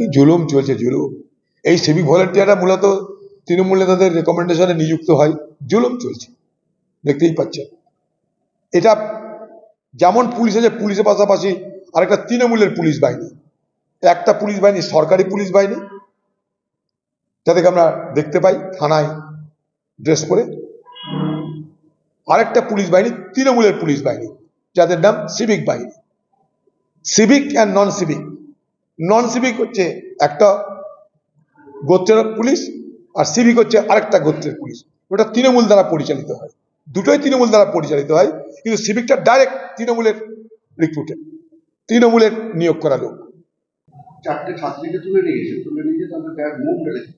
কি জুলুম চলছে, জুলুম। এই সিভিক ভলেন্টিয়াররা মূলত তৃণমূল নেতাদের রেকমেন্ডেশনে নিযুক্ত হয়। জুলুম চলছে, দেখতেই পাচ্ছেন। এটা যেমন পুলিশ আছে, পুলিশের পাশাপাশি আরেকটা তৃণমূলের পুলিশ বাহিনী, একটা পুলিশ বাহিনী সরকারি পুলিশ বাহিনী, যাদেরকে আমরা দেখতে পাই থানায় ড্রেস করে, আরেকটা পুলিশ বাহিনী তৃণমূলের পুলিশ বাহিনী, যাদের নাম সিভিক বাহিনী। Civic and non civic. Non civic হচ্ছে একটা গোত্রের পুলিশ, আর সিভিক হচ্ছে আরেকটা গোত্রের পুলিশ। ওটা তৃণমূল দ্বারা পরিচালিত হয়, দুটোই তৃণমূল দ্বারা পরিচালিত হয়, কিন্তু সিভিকটা ডাইরেক্ট তৃণমূলের রিক্রুটেড, তৃণমূলের নিয়োগ করা লোক। 4টে ছাত্রীকে তুলে নিয়ে তাদের গায়ে মুখ ঢেলেছে।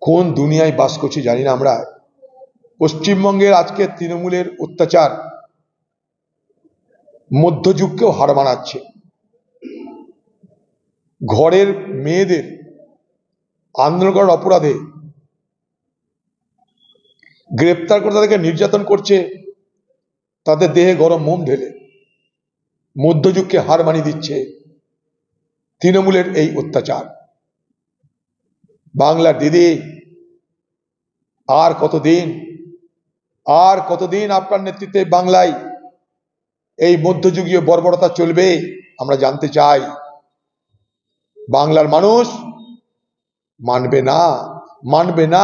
কোন দুনিয়ায় বাস করছি জানি না আমরা। পশ্চিমবঙ্গের আজকে তৃণমূলের অত্যাচার মধ্যযুগকেও হার মানাচ্ছে। ঘরের মেয়েদের আন্দোলন করার অপরাধে গ্রেপ্তার করে তাদেরকে নির্যাতন করছে, তাদের দেহে গরম মোম ঢেলে। মধ্যযুগকে হার মানিয়ে দিচ্ছে তৃণমূলের এই অত্যাচার। বাংলার দিদি, আর কতদিন আপনার নেতৃত্বে বাংলায় এই মধ্যযুগীয় বর্বরতা চলবে? আমরা জানতে চাই। বাংলার মানুষ মানবে না।